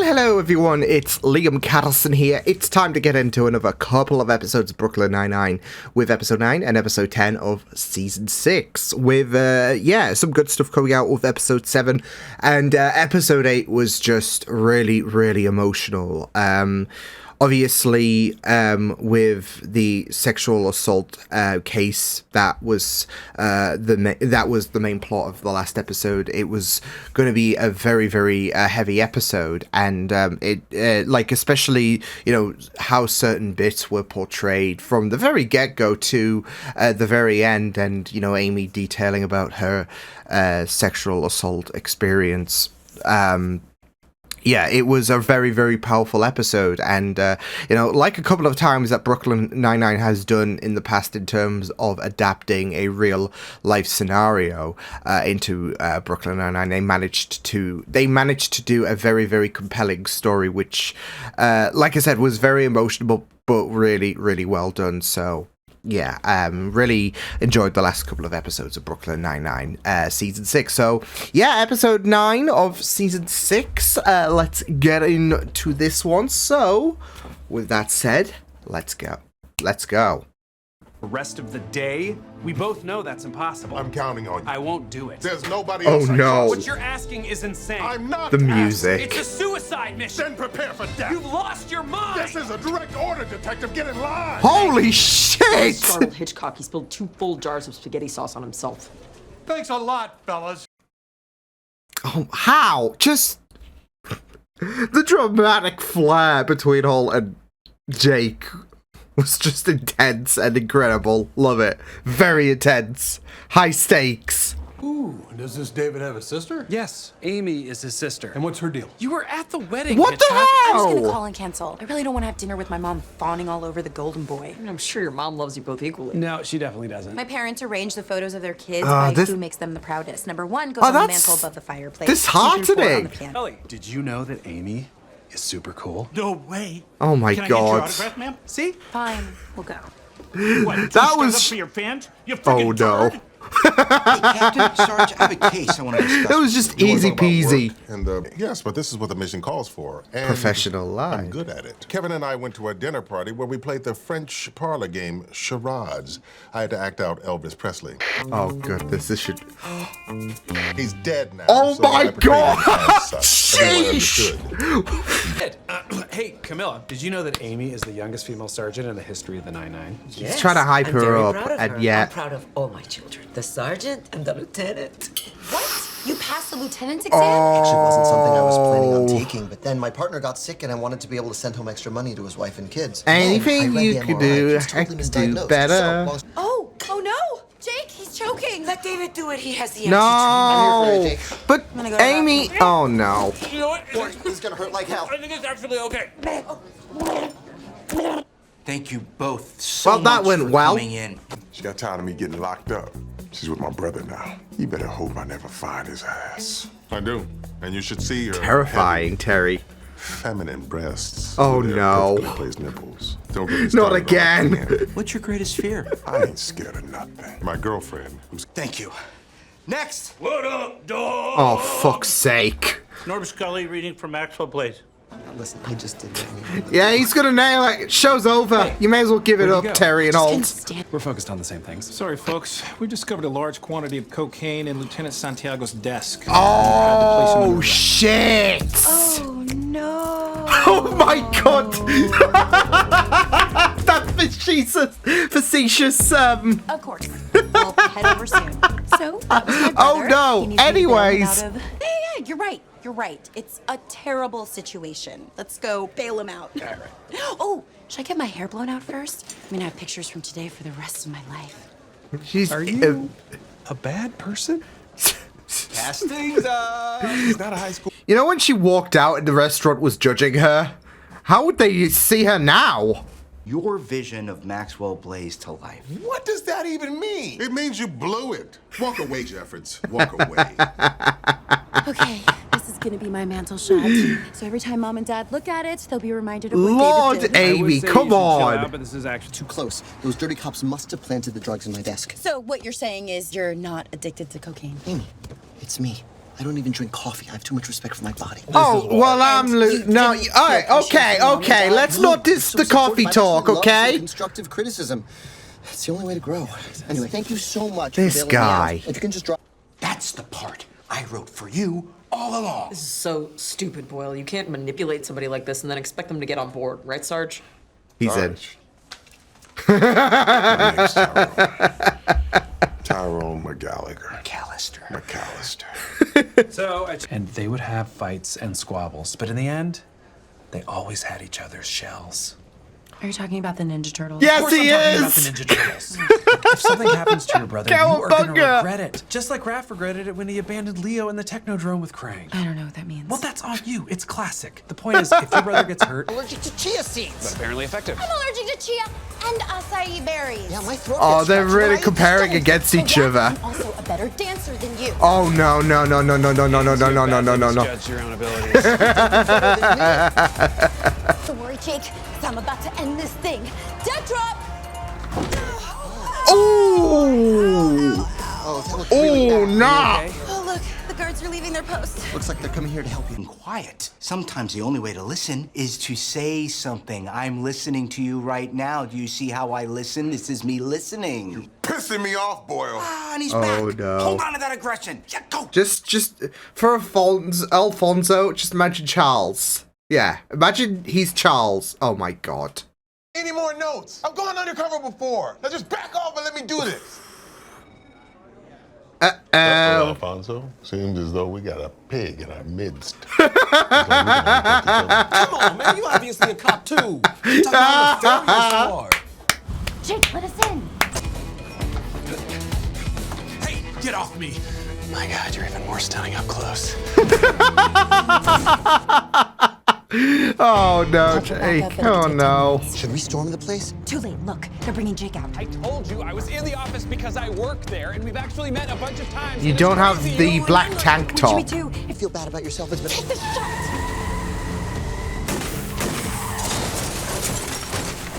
hello everyone, it's Liam Cattleson here. It's time to get into another couple of episodes of Brooklyn Nine-Nine with episode 9 and episode 10 of season 6 with, some good stuff coming out with episode 7, and episode 8 was just really, really emotional. Obviously, with the sexual assault case, that was the main plot of the last episode. It was going to be a very, very heavy episode, and especially how certain bits were portrayed from the very get-go to the very end, and Amy detailing about her sexual assault experience. Yeah, it was a very, very powerful episode, and, like a couple of times that Brooklyn Nine-Nine has done in the past in terms of adapting a real-life scenario into Brooklyn Nine-Nine, they managed to do a very, very compelling story, which, like I said, was very emotional, but really, really well done, so... Yeah, really enjoyed the last couple of episodes of Brooklyn Nine-Nine, season 6. So, yeah, episode 9 of season 6. Let's get into this one. So, with that said, let's go. Let's go. The rest of the day? We both know that's impossible. I'm counting on you. I won't do it. There's nobody Oh, else. no. What you're asking is insane. I'm not The asking. music. It's a suicide mission. Then prepare for death. You've lost your mind. This is a direct order, detective. Get in line. Holy shit! Startled Hitchcock, he spilled 2 full jars of spaghetti sauce on himself. Thanks a lot, fellas. Oh, how? Just... the dramatic flair between Hall and Jake was just intense and incredible. Love it. Very intense. High stakes. Ooh, does this David have a sister? Yes, Amy is his sister. And what's her deal? You were at the wedding. What the Hitchcock. hell? I'm just gonna call and cancel. I really don't want to have dinner with my mom fawning all over the golden boy. I mean, I'm sure your mom loves you both equally. No, she definitely doesn't. My parents arrange the photos of their kids by this- who makes them the proudest. Number 1 goes on the that's mantle above the fireplace. disheartening. 2 through 4 on the piano. Ellie, did you know that Amy is super cool? No way. Oh my Can I get your god. autograph, ma'am? See? Fine, we'll go. What, That stand was- up for your fans? You Oh freaking no. turd? Captain, Sarge, I have a case I want to discuss. That was just You wanna easy talk about peasy. work? And yes, but this is what the mission calls for. And Professional life. I'm good at it. Kevin and I went to a dinner party where we played the French parlor game charades. I had to act out Elvis Presley. Oh goodness, this should... He's dead now. Oh so my I portrayed him God! as such. Everyone Sheesh! understood. Hey, Camilla, did you know that Amy is the youngest female sergeant in the history of the 9-9? He's trying to hype I'm her very up, proud of and her. yet... I'm proud of all my children. The sergeant and the lieutenant. What? You passed the lieutenant's exam? Actually wasn't something I was planning on Oh. taking, but then my partner got sick and I wanted to be able to send home extra money to his wife and kids. Anything And I read you the could MRI. do, It's I totally could do misdiagnosed. better. So, Oh no! Jake, he's choking! Let David do it. He has the No! I'm here for you, But gonna go to the Amy... Oh no. You know what? this is gonna hurt like hell. I think it's actually okay. Thank you both so Well, that much went for well. coming in. She got tired of me getting locked up. She's with my brother now. You better hope I never find his ass. I do. And you should see her. Terrifying, heavy, Terry. feminine breasts. Oh, with their no. perfectly placed nipples. Don't get me Not started on again. my hand. What's your greatest fear? I ain't scared of nothing. My girlfriend, who's Thank you. Next. What up, dog? Oh, fuck's sake. Norm Scully reading from Maxwell Place. Listen, I just did that. Yeah, he's gonna nail it. Show's over. You may as well give it where'd up, you go? Terry and Can't Holt. stand- We're focused on the same things. Sorry, folks. We discovered a large quantity of cocaine in Lieutenant Santiago's desk. Oh, shit. Oh no! Oh my god. That facetious, Of course. We'll head over soon. So, that was my Oh, brother. no. He needs me to bail him Anyways. out of- Yeah, you're right. You're right. It's a terrible situation. Let's go bail him out. All right. Oh, should I get my hair blown out first? I'm gonna have pictures from today for the rest of my life. She's... Are you a bad person? Castings up. It's not a high school. You know when she walked out and the restaurant was judging her? How would they see her now? Your vision of Maxwell blazed to life. What does that even mean? It means you blew it. Walk away, Jeffords. Walk away. Okay, this is gonna be my mantle shot. So every time Mom and Dad look at it, they'll be reminded of what Lord David did. Amy, come on. But this is actually Too close. Those dirty cops must have planted the drugs in my desk. So what you're saying is you're not addicted to cocaine? Amy, it's me. I don't even drink coffee. I have too much respect for my body. Oh, well, no, alright, okay, let's not diss the coffee talk, okay? Constructive criticism. It's the only way to grow. Anyway, thank you so much This for bailing me out. guy. If you can just drop... That's the part I wrote for you all along. This is so stupid, Boyle. You can't manipulate somebody like this and then expect them to get on board, right, Sarge? He's in. My name's Tyrone McGallagher. McAllister. And they would have fights and squabbles, but in the end, they always had each other's shells. Are you talking about the Ninja Turtles? Yes, Of course he I'm talking about is! the Ninja Turtles. If something happens to your brother, you are going to Cowabunga! regret it. Just like Raph regretted it when he abandoned Leo in the Technodrome with Krang. I don't know what that means. Well, that's on you. It's classic. The point is, if your brother gets hurt, Allergic to chia seeds. but apparently effective. I'm allergic to chia and acai berries. Yeah, my throat Oh, gets they're scratched, really but I comparing don't. against So each yeah, other. I'm also a better dancer than you. Oh, no. Judge your own abilities. Don't worry, Jake, 'cause I'm about to end this thing. Dead drop! Ooh! Oh, that looks really Oh, bad. nah! Oh, look, the guards are leaving their post. Looks like they're coming here to help you. Quiet. Sometimes the only way to listen is to say something. I'm listening to you right now. Do you see how I listen? This is me listening. Pissing me off, Boyle. Ah, and he's Oh, back. no. Hold on to that aggression. Yeah, go. Just for Alfonso, just imagine Charles. Yeah, imagine he's Charles. Oh my god. Any more notes? I've gone undercover before. Now just back off and let me do this. Alfonso, seems as though we got a pig in our midst. Come on, man. You obviously a cop, too. You talking about the nefarious you are. Jake, let us in. Hey, get off me! My God, you're even more stunning up close. Oh no, Jake. Oh no. Should we storm the place? Too late. Look, they're bringing Jake out. I told you I was in the office because I work there, and we've actually met a bunch of times. You don't have the black tank top. Me too. You feel bad about yourself. It's been... Take the shot!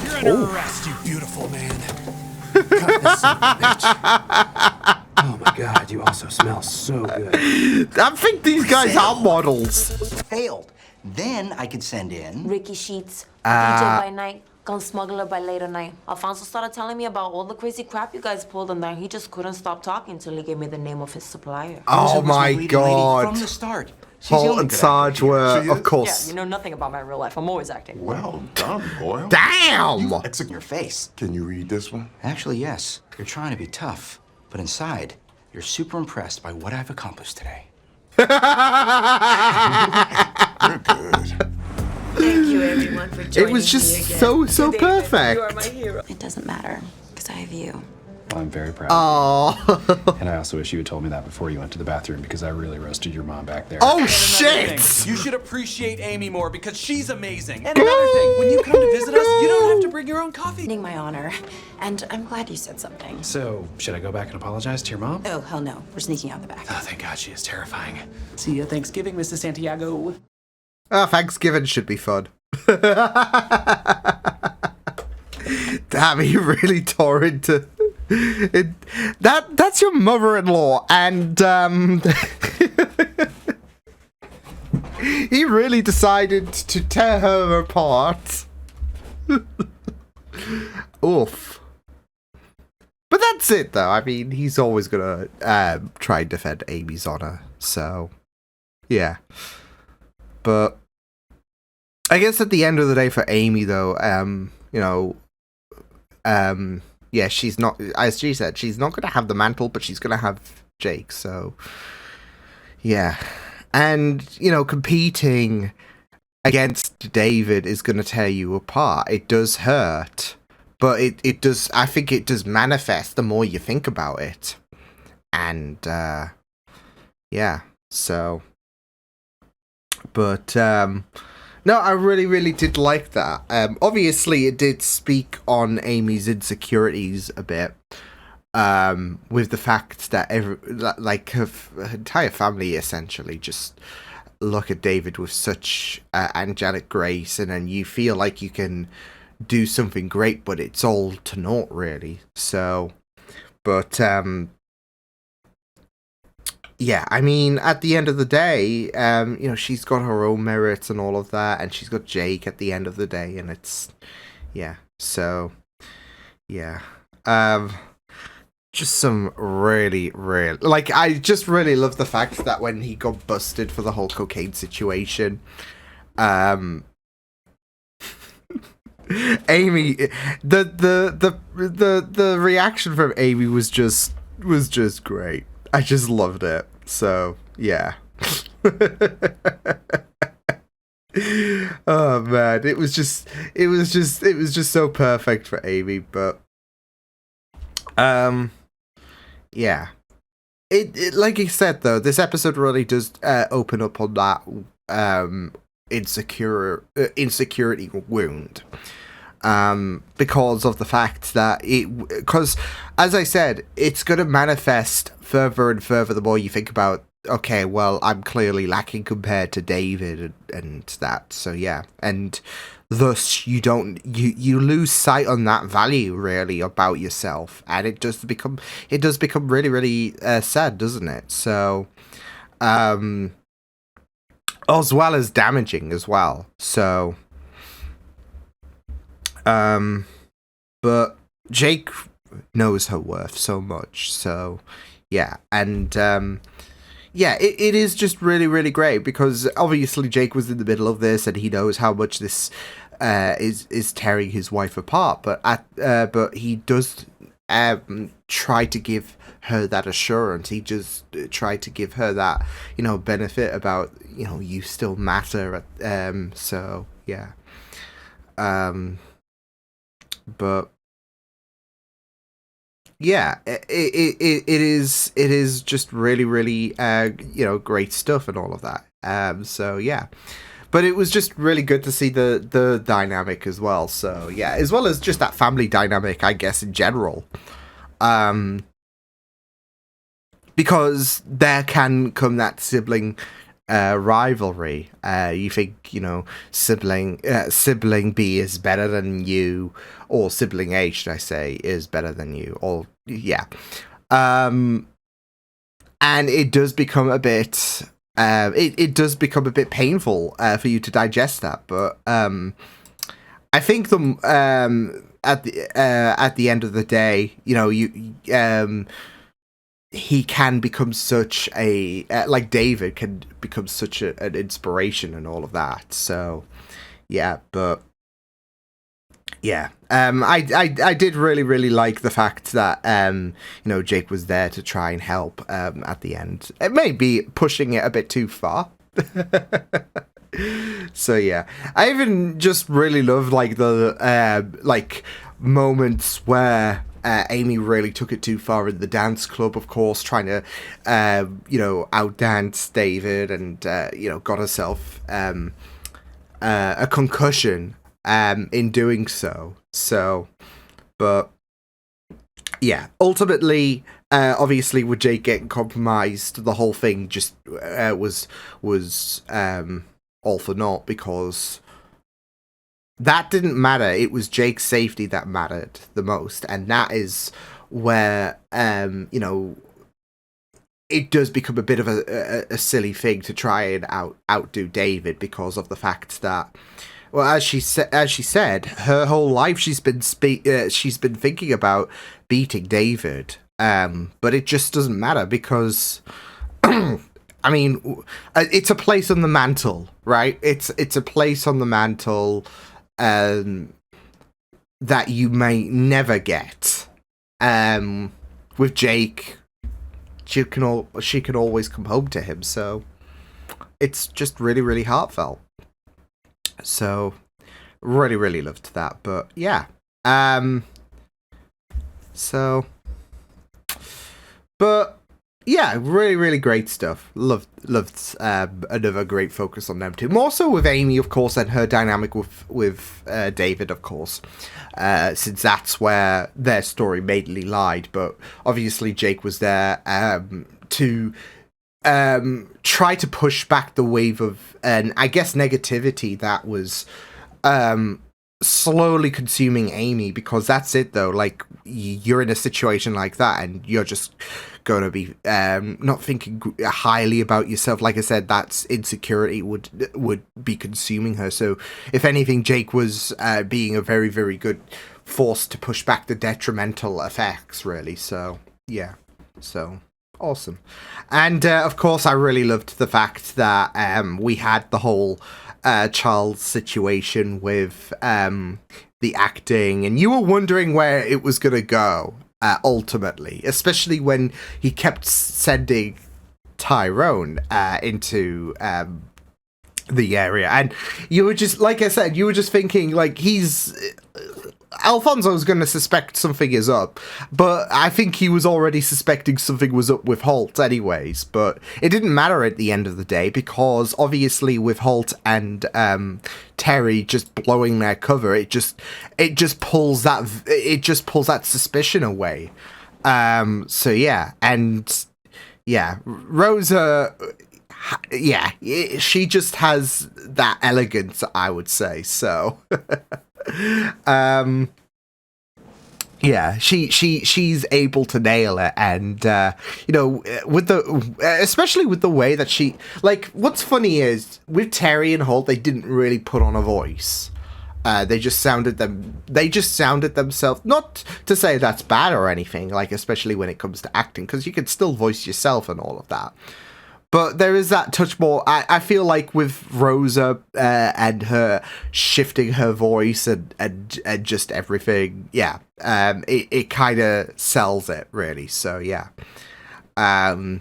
You're under arrest, you beautiful man. Cut this son of a bitch. Oh my God, you also smell so good. I think these guys are models. Failed. Then I could send in. Ricky Sheets, DJ by night, gun smuggler by later night. Alfonso started telling me about all the crazy crap you guys pulled, and then he just couldn't stop talking until he gave me the name of his supplier. Oh was my leading lady god. From the start. She's the Paul only and good Sarge actor here. were, She of is? course. Yeah, you know nothing about my real life. I'm always acting. Well done, Boyle. Damn! In your face. Can you read this one? Actually, yes. You're trying to be tough, but inside, you're super impressed by what I've accomplished today. You're good. Thank you, everyone, for joining It was me just again. so David, perfect. You are my hero. It doesn't matter, because I have you. Well, I'm very proud. Oh. And I also wish you had told me that before you went to the bathroom because I really roasted your mom back there. Oh shit! You should appreciate Amy more because she's amazing. And another thing, when you come to visit us, you don't have to bring your own coffee. Ending my honor, and I'm glad you said something. So, should I go back and apologize to your mom? Oh, hell no. We're sneaking out the back. Oh, thank God, she is terrifying. See you Thanksgiving, Mrs. Santiago. Thanksgiving should be fun. Damn, he really tore into it. That's your mother-in-law, and he really decided to tear her apart. Oof. But that's it, though. I mean, he's always gonna try and defend Amy's honor. So, yeah. But I guess at the end of the day for Amy, though, you know, yeah, she's not, as she said, she's not going to have the mantle, but she's going to have Jake, so, yeah. And, you know, competing against David is going to tear you apart. It does hurt, but it does, I think it does manifest the more you think about it. And, yeah, so, but, no, I really, really did like that. Obviously, it did speak on Amy's insecurities a bit, with the fact that her entire family essentially just look at David with such angelic grace, and then you feel like you can do something great, but it's all to naught, really. So, but yeah, I mean, at the end of the day, you know, she's got her own merits and all of that, and she's got Jake at the end of the day, and it's, yeah, so, yeah, just some really, really, like, I just really love the fact that when he got busted for the whole cocaine situation, Amy, the reaction from Amy was just great. I just loved it. So yeah. Oh man, it was just so perfect for Amy. But yeah. It like you said though, this episode really does open up on that insecurity wound. Because of the fact that because as I said, it's going to manifest further and further the more you think about, okay, well, I'm clearly lacking compared to David and that, so yeah, and thus you lose sight on that value really about yourself, and it does become really, really sad, doesn't it? So as well as damaging as well, so but Jake knows her worth so much, so yeah, and yeah, it is just really, really great because obviously Jake was in the middle of this and he knows how much this is tearing his wife apart, but he does try to give her that assurance. He just tried to give her that, you know, benefit about, you know, you still matter. So yeah. But yeah, it is just really, really you know, great stuff and all of that. So yeah, but it was just really good to see the dynamic as well. So yeah, as well as just that family dynamic, I guess, in general. Because there can come that sibling rivalry. You think, you know, sibling B is better than you, or sibling A, should I say, is better than you, or yeah. And it does become a bit it does become a bit painful for you to digest that, but I think at the end of the day, you know, he can become such a like David can become such an inspiration and all of that. So yeah, but yeah, I did really, really like the fact that you know, Jake was there to try and help at the end. It may be pushing it a bit too far. So yeah, I even just really love like the like moments where Amy really took it too far in the dance club, of course, trying to you know, outdance David, and you know, got herself a concussion in doing so. So, but yeah, ultimately, obviously with Jake getting compromised, the whole thing just was all for naught, because that didn't matter. It was Jake's safety that mattered the most, and that is where you know, it does become a bit of a silly thing to try and outdo David, because of the fact that, well, as she said, her whole life she's been thinking about beating David, but it just doesn't matter because I mean, it's a place on the mantle, right? It's a place on the mantle that you may never get. With Jake, she can always come home to him, so it's just really, really heartfelt. So really, really loved that. But yeah, so, but yeah, really, really great stuff. Loved another great focus on them too. More so with Amy, of course, and her dynamic with David, of course, since that's where their story mainly lied. But obviously, Jake was there to try to push back the wave of, and I guess, negativity that was slowly consuming Amy, because that's it though. Like, you're in a situation like that and you're just going to be not thinking highly about yourself. Like I said, that's insecurity would be consuming her. So if anything, Jake was being a very, very good force to push back the detrimental effects, really. So yeah, so awesome. And of course, I really loved the fact that we had the whole Charles situation with the acting, and you were wondering where it was going to go ultimately, especially when he kept sending Tyrone into the area, and you were just, like I said, you were just thinking like Alfonso's going to suspect something is up, but I think he was already suspecting something was up with Holt anyways, but it didn't matter at the end of the day, because obviously with Holt and Terry just blowing their cover, it just pulls that suspicion away. So yeah, and yeah, Rosa, yeah, she just has that elegance, I would say. So yeah, she's able to nail it, and you know, especially with the way that she, like, what's funny is with Terry and Holt, they didn't really put on a voice. They just sounded themselves. Not to say that's bad or anything, like, especially when it comes to acting, because you can still voice yourself and all of that. But there is that touch more. I feel like with Rosa and her shifting her voice and just everything, yeah, it kind of sells it, really. So yeah, but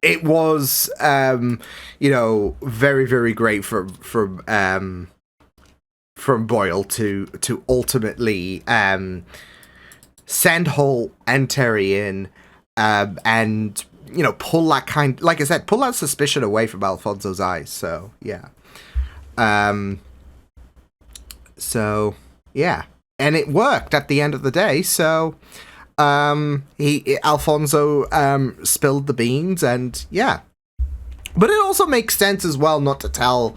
it was you know, very, very great from Boyle to ultimately send Holt and Terry in, and, you know, pull that suspicion away from Alfonso's eyes. So yeah, so yeah, and it worked at the end of the day. So Alfonso spilled the beans, and yeah, but it also makes sense as well not to tell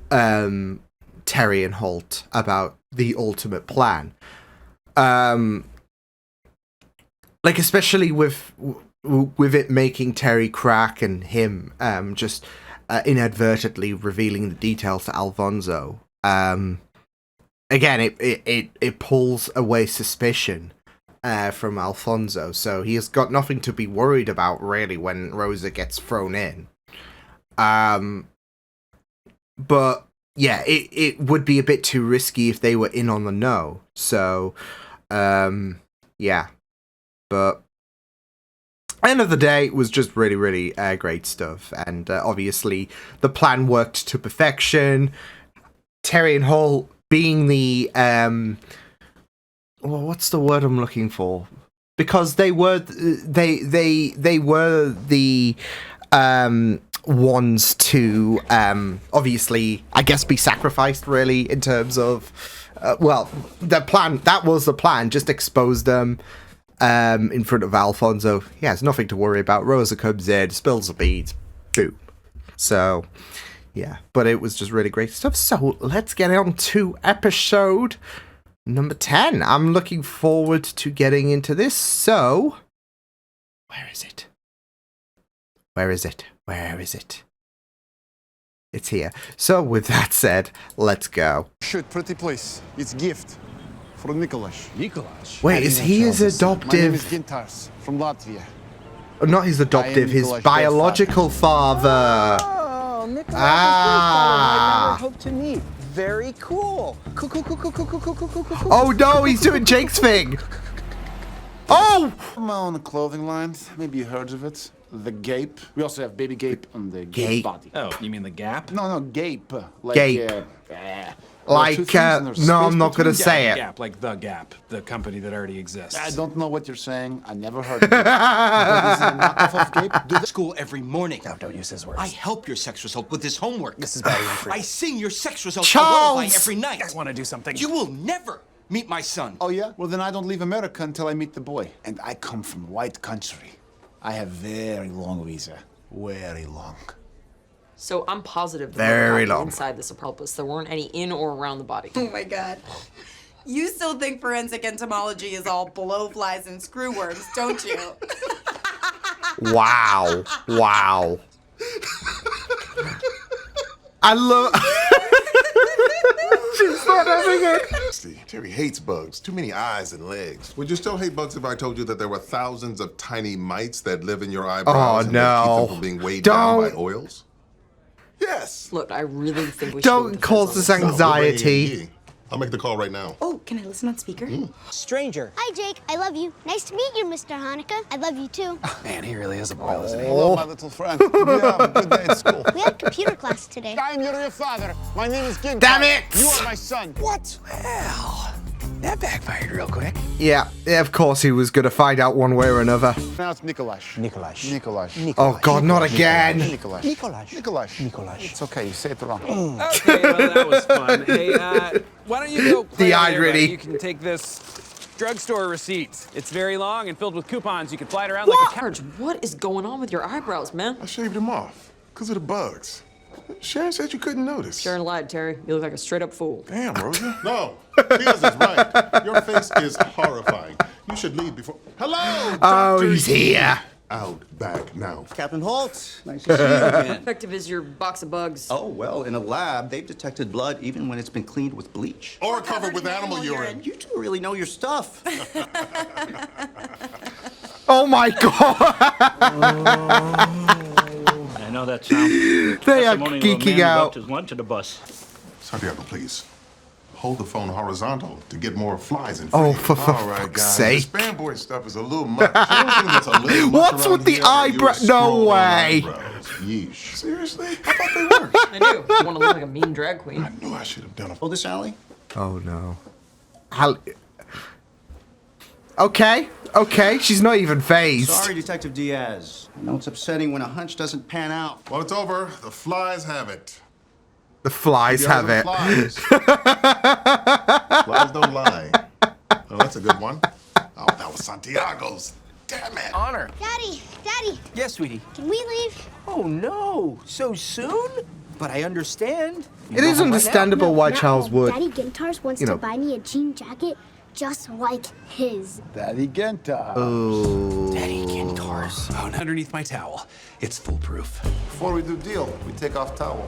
Terry and Holt about the ultimate plan, like, especially with it making Terry crack and him just inadvertently revealing the details to Alfonso. Again, it pulls away suspicion from Alfonso, so he has got nothing to be worried about, really, when Rosa gets thrown in. But yeah, it would be a bit too risky if they were in on the know. So yeah, but end of the day, it was just really, really great stuff, and obviously the plan worked to perfection. Terry and Holt being the well, what's the word I'm looking for? Because they were they were the ones to obviously, I guess, be sacrificed, really, in terms of well, the plan, that was the plan, just expose them in front of Alfonso. He has nothing to worry about. Rosa comes in, spills the beads, boom. So yeah, but it was just really great stuff. So let's get on to episode number 10. I'm looking forward to getting into this. So where is it? Where is it? Where is it? It's here. So with that said, let's go. Shoot, pretty place. It's gift from Nicholas. Nicholas? Wait, is he his adoptive? My name is Gintars from Latvia. Not his adoptive, his biological father. Oh, Nicholas is I never hope to meet. Very cool. Cool. Oh no, he's doing Jake's thing. Oh! My own clothing line. Maybe you heard of it. The Gape. We also have Baby Gape on the Gape body. Oh, you mean the Gap? No, Gape. Like, Gape. Like, no, I'm not gonna say it. Gap, like the Gap, the company that already exists. I don't know what you're saying. I never heard of it. But is it a knockoff of Gape? Do the school every morning. No, don't use his words. I help your sex result with his homework. This is battery free. I sing your sex result Charles! every night. I want to do something. You will never meet my son. Oh, yeah? Well, then I don't leave America until I meet the boy. And I come from white country. I have very long visa. Very long. So I'm positive Very there were long. inside the sepulchre. There weren't any in or around the body. Oh my god. You still think forensic entomology is all blowflies and screwworms, don't you? Wow. Wow. I love... She's not having it. See, Terry hates bugs. Too many eyes and legs. Would you still hate bugs if I told you that there were thousands of tiny mites that live in your eyebrows and that keep them from being weighed down by oils? Yes. Look, I really think we should. Don't cause us anxiety. I'll make the call right now. Oh, can I listen on speaker? Stranger. Hi, Jake. I love you. Nice to meet you, Mr. Hanukkah. I love you too. Man, he really is a boy, isn't he? Hello, my little friend. You have a good day at school. We had computer class today. I'm your real father. My name is Gintars. Damn it! You are my son. What? Well, that backfired real quick. Yeah, of course he was going to find out one way or another. Now it's Nikolaj. Nikolaj. Oh God, not again. Nikolaj. It's okay. You say it wrong. Okay, well, that was fun. Hey, why don't you go play The there, irony. buddy? You can take this drugstore receipt. It's very long and filled with coupons. You can fly it around like a cat. Sarge, what is going on with your eyebrows, man? I shaved them off because of the bugs. Sharon said you couldn't notice. Sharon lied, Terry. You look like a straight-up fool. Damn, Rosa. No, Diaz is right. Your face is horrifying. You should leave before... Hello, Oh, Dr. he's here. Out back now. Captain Holt. Nice to see you again. Effective is your box of bugs. Oh, well, in a lab, they've detected blood even when it's been cleaned with bleach. Or covered with animal urine. You two really know your stuff. Oh my God. I know that sound. They are Testimony of a geeking man who out. walked his lunch to the bus. Santiago, please. Hold the phone horizontal to get more flies and Oh, free. for All right, fuck's guys. sake. This fanboy stuff is a little much. You don't think that's a little much What's around with the here? You're eyebrow? a No scroll on way. eyebrows. Yeesh. Seriously? I thought they worked. I do. You want to look like a mean drag queen. I knew I should have done it. Oh, this alley? Oh no. Okay, she's not even phased. Sorry, Detective Diaz. I know it's upsetting when a hunch doesn't pan out. Well, it's over. The flies have it. The flies Yours have are it. Flies. Flies don't lie. Oh, that's a good one. Oh, that was Santiago's. Damn it. Honor. Daddy. Yes, sweetie. Can we leave? Oh, no. So soon? But I understand. It is understandable why Charles would. Daddy Gintars wants to buy me a jean jacket just like his. Daddy Gintars. Oh. Daddy Gintars. Oh, underneath my towel. It's foolproof. Before we do deal, we take off towel.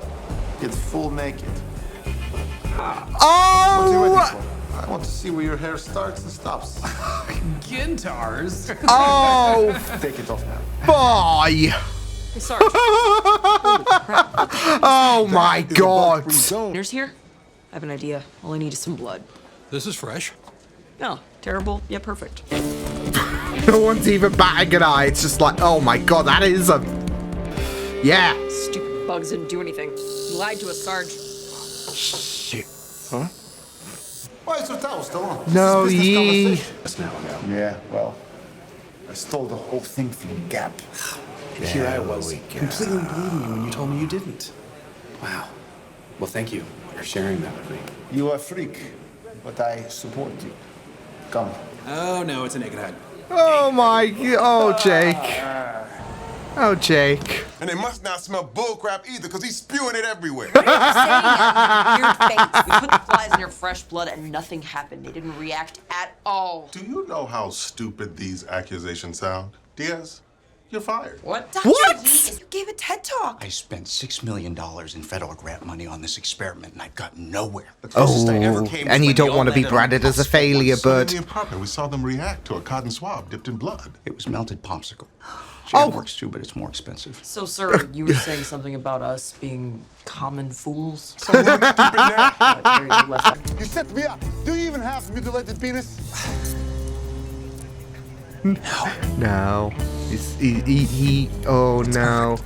Get full naked. Oh! I want to see where your hair starts and stops. Gintars. Oh, Take it off now. boy! Hey, Sarge. Holy crap. Oh my God! There's here? I have an idea. All I need is some blood. This is fresh. No, terrible, yet perfect. No one's even batting an eye. It's just like, oh my God, that is a... Yeah. Stupid bugs didn't do anything. You lied to us, Sarge. Shit. Huh? Why is your towel still on? No, This is ye. business conversation. Yeah, well, I stole the whole thing from Gap. And here I was, completely believing you when you told me you didn't. Wow. Well, thank you for sharing that with me. You are a freak, but I support you. Come. Oh, no, it's a naked hug. Oh my... Oh, Jake. Oh, Jake. And they must not smell bullcrap either, because he's spewing it everywhere. Weird face. We put the flies in your fresh blood and nothing happened. They didn't react at all. Do you know how stupid these accusations sound? Diaz, you're fired. What? What? You gave a TED Talk. I spent $6 million in federal grant money on this experiment, and I've gotten nowhere. The closest I ever Oh, came was and you when don't they all want to be landed on branded as a popsicle failure, ones. In but... the apartment, we saw them react to a cotton swab dipped in blood. It was melted popsicle. Jam works too, but it's more expensive. So, sir, you were saying something about us being common fools? So we're stupid now. Terry, you left. You set me up. Do you even have mutilated penis? No. He... Oh, no.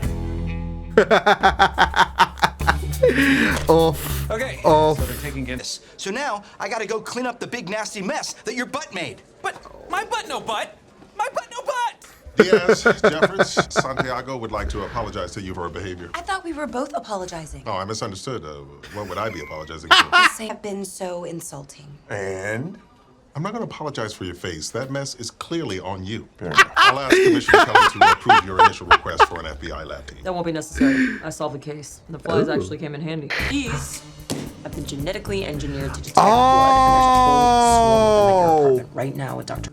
Off. Okay, Off. so they're taking this. So now, I gotta go clean up the big nasty mess that your butt made. But my butt no butt. My butt no butt. Diaz, Jeffers, Santiago would like to apologize to you for her behavior. I thought we were both apologizing. Oh, I misunderstood. What would I be apologizing for? They have been so insulting. And I'm not going to apologize for your face. That mess is clearly on you. I'll ask Commissioner Kelly to approve your initial request for an FBI lab team. That won't be necessary. I solved the case. The flies actually came in handy. These have been genetically engineered to detect blood, and there's a whole swarm of them in your apartment right now with Dr.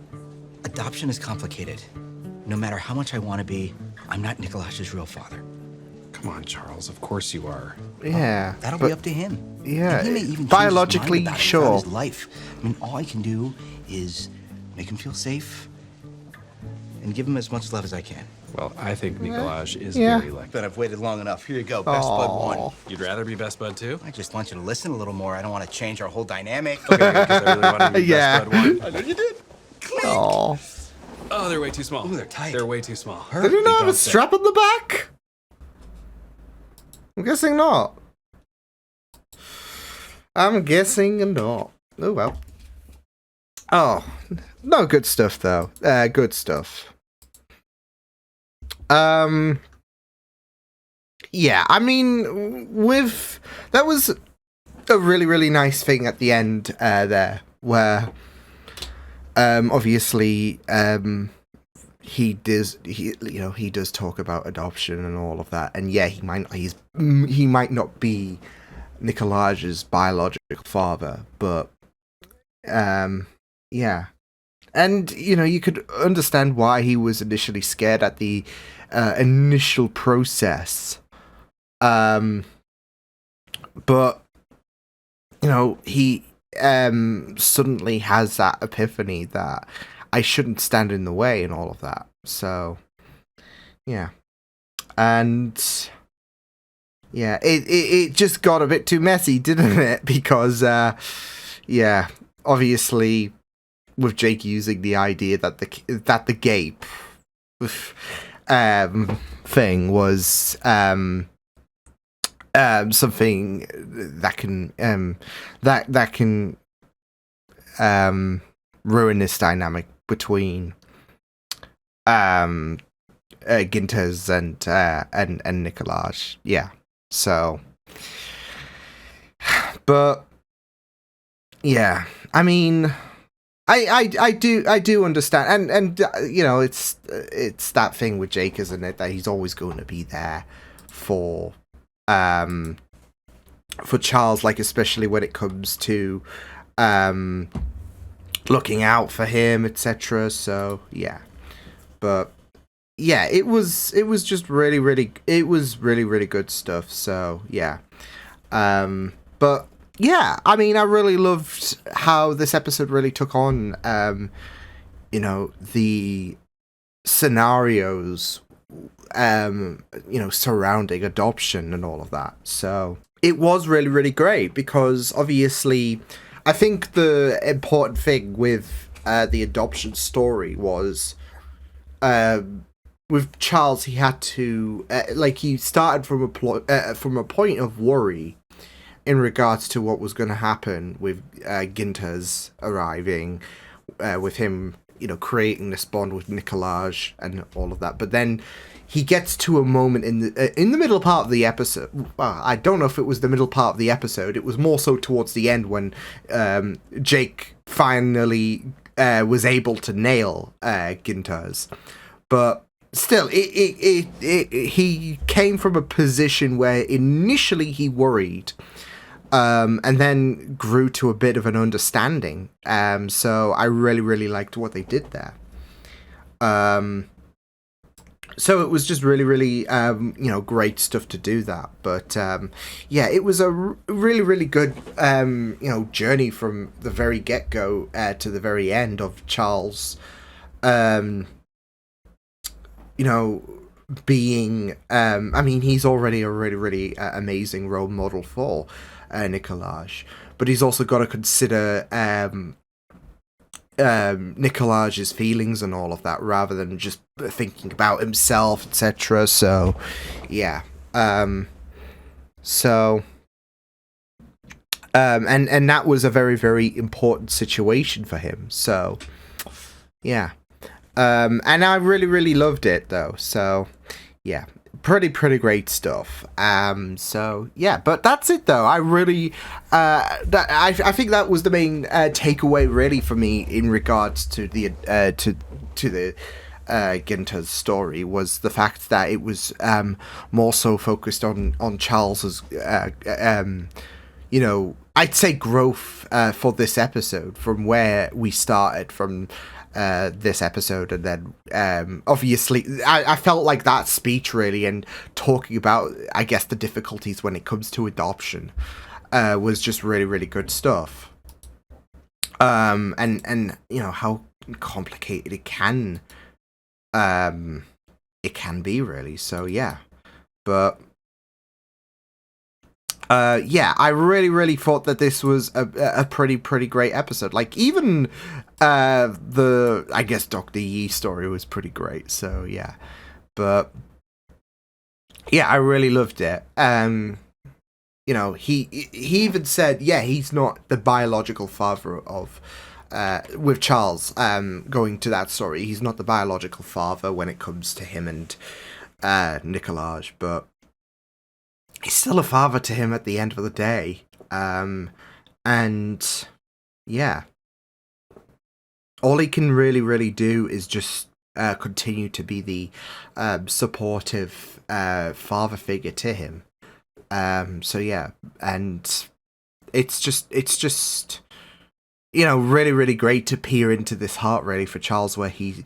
Adoption is complicated. No matter how much I want to be, I'm not Nikolaj's real father. Come on, Charles. Of course you are. Yeah. That'll be up to him. Yeah. And he may even Biologically, change his mind about it sure. throughout his life. I mean, all I can do is make him feel safe and give him as much love as I can. Well, I think Nikolaj is Yeah. very lucky. But I've waited long enough. Here you go, best bud one. You'd rather be best bud too? I just want you to listen a little more. I don't want to change our whole dynamic. Okay, because I really wanted to be Yeah. best bud one. I know you did. Oh. Oh, they're way too small. Ooh, they're tight. They're way too small. They didn't have a don't fit. strap on the back? I'm guessing not. I'm guessing not. Oh well. Oh, no, good stuff though. Good stuff. Yeah, I mean, that was a really nice thing at the end there, where obviously he does talk about adoption and all of that, and yeah, he might not be Nikolaj's biological father, but yeah. And, you could understand why he was initially scared at the initial process. But, he suddenly has that epiphany that I shouldn't stand in the way and all of that. So, yeah. And, yeah, it just got a bit too messy, didn't it? Because, yeah, obviously, with Jake using the idea that the gape thing was something that can ruin this dynamic between Gintars and Nikolaj. Yeah. So, but yeah, I mean, I do understand, and it's that thing with Jake, isn't it, that he's always going to be there for Charles, like, especially when it comes to looking out for him, etc. So yeah, but yeah, it was just really good stuff. So yeah, but yeah, I mean, I really loved how this episode really took on, the scenarios, surrounding adoption and all of that. So it was really great, because obviously, I think the important thing with the adoption story was, with Charles, he had to, he started from a point of worry in regards to what was going to happen with Gintars arriving, with him, creating this bond with Nikolaj and all of that. But then he gets to a moment in the middle part of the episode. Well, I don't know if it was the middle part of the episode. It was more so towards the end, when Jake finally was able to nail Gintars. But still, he came from a position where initially he worried, and then grew to a bit of an understanding. So I really liked what they did there. So it was just really great stuff to do that. But yeah, it was a really good journey from the very get-go to the very end of Charles being I mean, he's already a really amazing role model for Nikolaj, but he's also got to consider Nikolaj's feelings and all of that, rather than just thinking about himself, etc. So yeah, and that was a very important situation for him. So yeah, and I really loved it though. So yeah, pretty great stuff. So yeah, but that's it though. I really, I think that was the main takeaway really for me in regards to the to the Gintars story, was the fact that it was more so focused on Charles's you know, I'd say growth for this episode from where we started from this episode, and then obviously I felt like that speech really, and talking about, I guess, the difficulties when it comes to adoption was just really good stuff. And you know how complicated it can be really. So yeah, but yeah, I really thought that this was a pretty great episode. Like, even the, I guess, Dr. Yi story was pretty great. So yeah, but yeah, I really loved it. You know, he even said, yeah, he's not the biological father of with Charles. Going to that story, he's not the biological father when it comes to him and Nikolaj, but he's still a father to him at the end of the day. And yeah, all he can really do is just continue to be the supportive father figure to him. So yeah, and it's just you know, really great to peer into this heart really for Charles, where he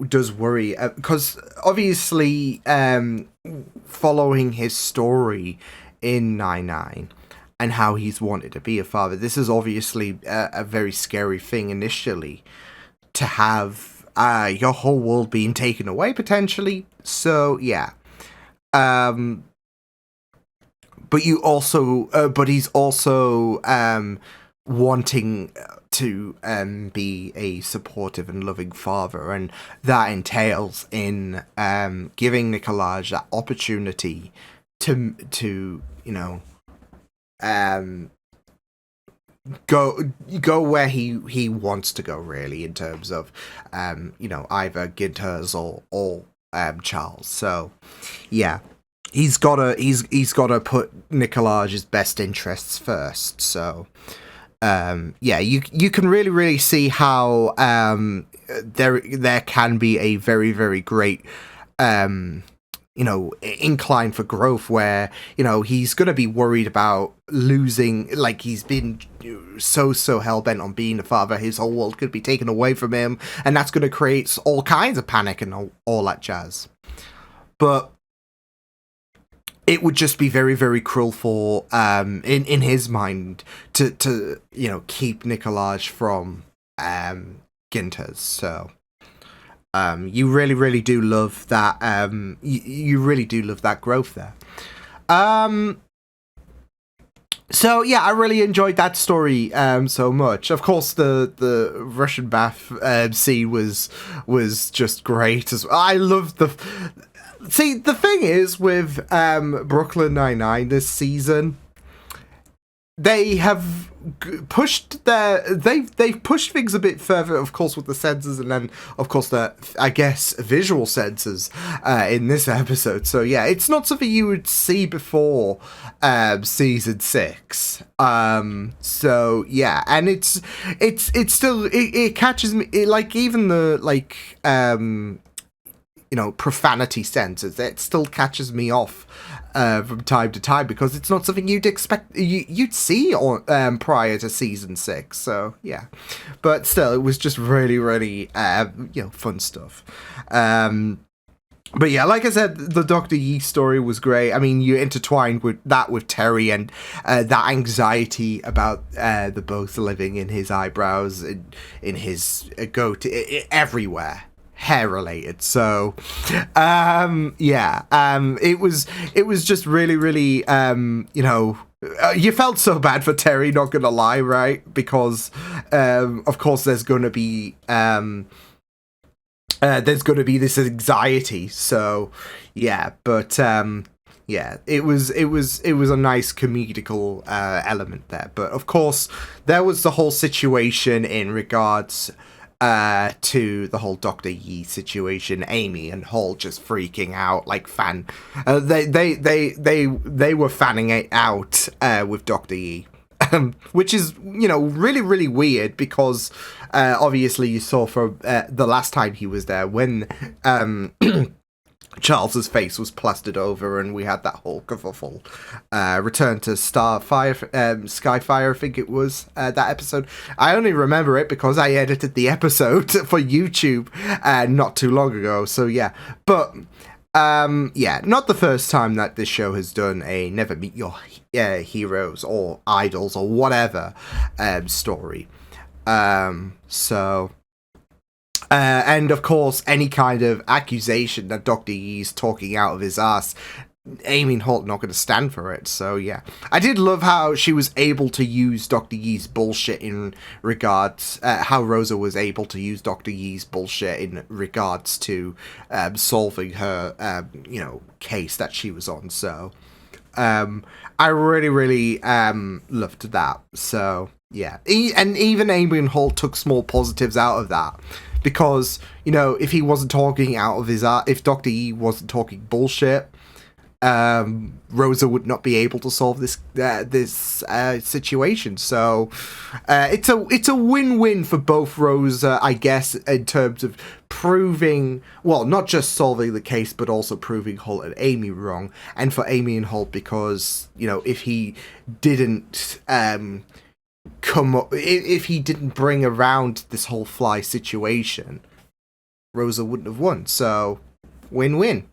does worry, because obviously following his story in 9/9 and how he's wanted to be a father, this is obviously a very scary thing initially, to have your whole world being taken away potentially. So yeah, but you also but he's also wanting to be a supportive and loving father, and that entails in giving Nikolaj that opportunity to you know go where he wants to go really, in terms of you know, either Gintars or Charles. So yeah, he's gotta put Nikolaj's best interests first. So yeah, you can really see how there can be a very great you know, incline for growth, where, you know, he's gonna be worried about losing, like, he's been so hell-bent on being a father, his whole world could be taken away from him, and that's gonna create all kinds of panic and all that jazz. But it would just be very cruel for in his mind to you know, keep Nikolaj from Gintars. So you really do love that. You really do love that growth there. So yeah, I really enjoyed that story so much. Of course, the Russian bath scene was just great as well. I love the. See, the thing is with Brooklyn Nine-Nine this season, they have pushed they've pushed things a bit further, of course, with the censors, and then of course the, I guess, visual censors in this episode. So yeah, it's not something you would see before season 6. So yeah, and it's still it catches me, like, even the, like, you know, profanity censors, it still catches me off from time to time, because it's not something you'd expect you'd see on prior to season 6. So yeah, but still, it was just really you know, fun stuff. But yeah, like I said, the Dr. Yi story was great. I mean, you intertwined with Terry, and that anxiety about the both living in his eyebrows, in his goatee, everywhere, hair related. So yeah, it was just really you know, you felt so bad for Terry, not gonna lie, right? Because of course there's gonna be this anxiety. So yeah, but yeah, it was a nice comedical element there. But of course, there was the whole situation in regards to the whole Dr. Yi situation. Amy and Holt just freaking out, like they were fanning it out with Dr. Yi. Which is, you know, really, really weird because obviously you saw for the last time he was there when Charles's face was plastered over and we had that whole kerfuffle. Return to Skyfire, I think it was, that episode. I only remember it because I edited the episode for YouTube not too long ago, so yeah. But yeah, not the first time that this show has done a never meet your heroes or idols or whatever story. And of course, any kind of accusation that Dr. Yi's talking out of his ass, Amy and Holt not going to stand for it. So yeah, I did love how she was able to use Dr. Yi's bullshit in regards, how Rosa was able to use Dr. Yi's bullshit in regards to solving her, you know, case that she was on. So I really, really loved that. So yeah, and even Amy and Holt took small positives out of that. Because, you know, if he wasn't talking out of his if Dr. Yi wasn't talking bullshit, Rosa would not be able to solve this situation. So it's a win-win for both Rosa, I guess, in terms of proving, well, not just solving the case, but also proving Holt and Amy wrong. And for Amy and Holt, because, you know, if he didn't if he didn't bring around this whole fly situation, Rosa wouldn't have won. So win-win.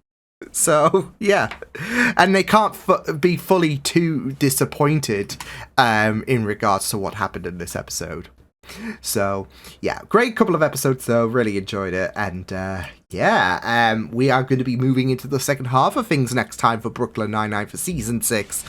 So yeah, and they can't be fully too disappointed in regards to what happened in this episode. So yeah, great couple of episodes though, really enjoyed it. And yeah, we are going to be moving into the second half of things next time for Brooklyn Nine-Nine for season 6.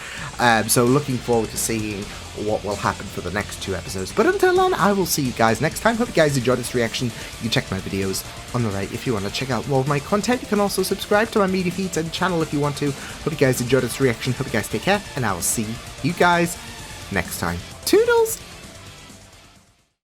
So looking forward to seeing what will happen for the next 2 episodes. But until then, I will see you guys next time. Hope you guys enjoyed this reaction. You can check my videos on the right if you want to check out more of my content. You can also subscribe to my media feeds and channel if you want to. Hope you guys enjoyed this reaction. Hope you guys take care, and I will see you guys next time. Toodles!